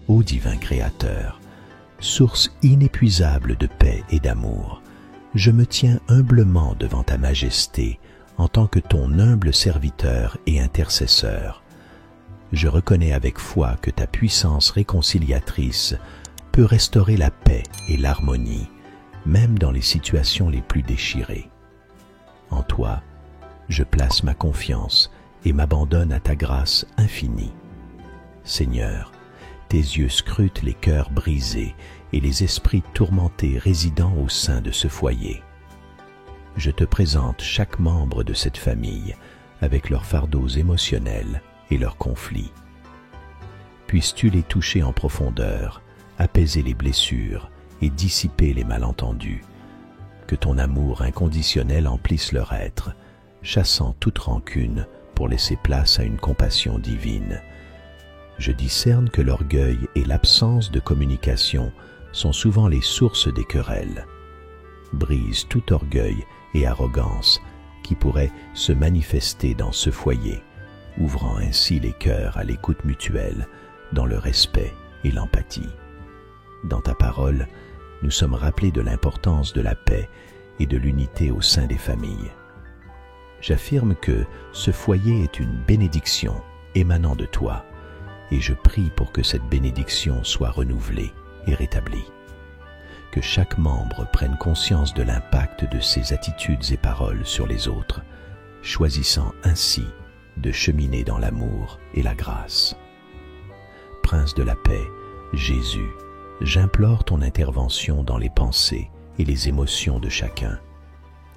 Ô divin Créateur, source inépuisable de paix et d'amour, je me tiens humblement devant ta majesté en tant que ton humble serviteur et intercesseur. Je reconnais avec foi que ta puissance réconciliatrice peut restaurer la paix et l'harmonie, même dans les situations les plus déchirées. En toi, je place ma confiance et m'abandonne à ta grâce infinie. Seigneur, tes yeux scrutent les cœurs brisés et les esprits tourmentés résidant au sein de ce foyer. Je te présente chaque membre de cette famille avec leurs fardeaux émotionnels et leurs conflits. Puisses-tu les toucher en profondeur, apaiser les blessures et dissiper les malentendus. Que ton amour inconditionnel emplisse leur être, chassant toute rancune pour laisser place à une compassion divine. Je discerne que l'orgueil et l'absence de communication sont souvent les sources des querelles. Brise tout orgueil et arrogance qui pourraient se manifester dans ce foyer, ouvrant ainsi les cœurs à l'écoute mutuelle, dans le respect et l'empathie. Dans ta parole, nous sommes rappelés de l'importance de la paix et de l'unité au sein des familles. J'affirme que ce foyer est une bénédiction émanant de toi, et je prie pour que cette bénédiction soit renouvelée et rétablie. Que chaque membre prenne conscience de l'impact de ses attitudes et paroles sur les autres, choisissant ainsi de cheminer dans l'amour et la grâce. Prince de la paix, Jésus, j'implore ton intervention dans les pensées et les émotions de chacun.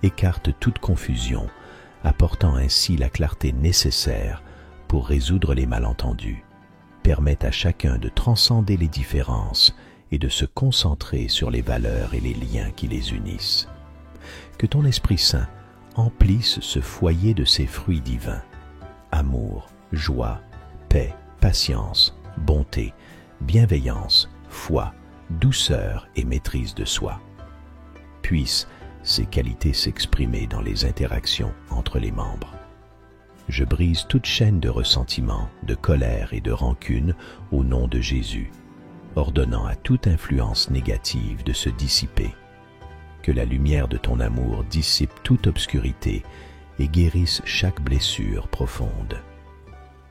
Écarte toute confusion, apportant ainsi la clarté nécessaire pour résoudre les malentendus. Permette à chacun de transcender les différences et de se concentrer sur les valeurs et les liens qui les unissent. Que ton Esprit Saint emplisse ce foyer de ses fruits divins: amour, joie, paix, patience, bonté, bienveillance, foi, douceur et maîtrise de soi. Puissent ces qualités s'exprimer dans les interactions entre les membres. Je brise toute chaîne de ressentiment, de colère et de rancune au nom de Jésus, ordonnant à toute influence négative de se dissiper. Que la lumière de ton amour dissipe toute obscurité et guérisse chaque blessure profonde.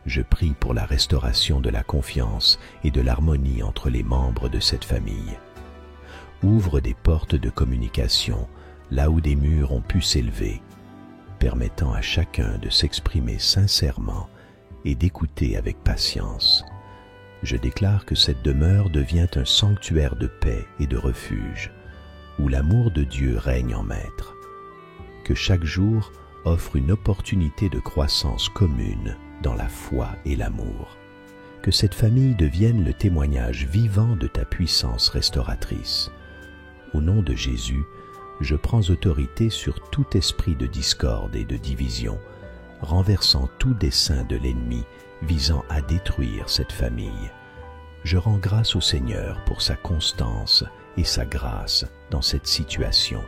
Je prie pour la restauration de la confiance et de l'harmonie entre les membres de cette famille. Ouvre des portes de communication là où des murs ont pu s'élever, permettant à chacun de s'exprimer sincèrement et d'écouter avec patience. Je déclare que cette demeure devient un sanctuaire de paix et de refuge, où l'amour de Dieu règne en maître. Que chaque jour offre une opportunité de croissance commune dans la foi et l'amour. Que cette famille devienne le témoignage vivant de ta puissance restauratrice. Au nom de Jésus, je prends autorité sur tout esprit de discorde et de division, renversant tout dessein de l'ennemi visant à détruire cette famille. Je rends grâce au Seigneur pour sa constance et sa grâce dans cette situation.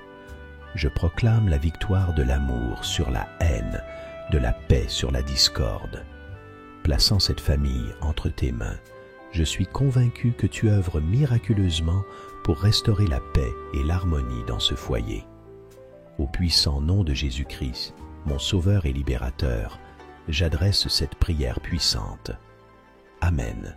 Je proclame la victoire de l'amour sur la haine, de la paix sur la discorde. Plaçant cette famille entre tes mains, je suis convaincu que tu œuvres miraculeusement pour restaurer la paix et l'harmonie dans ce foyer. Au puissant nom de Jésus-Christ, mon Sauveur et Libérateur, j'adresse cette prière puissante. Amen.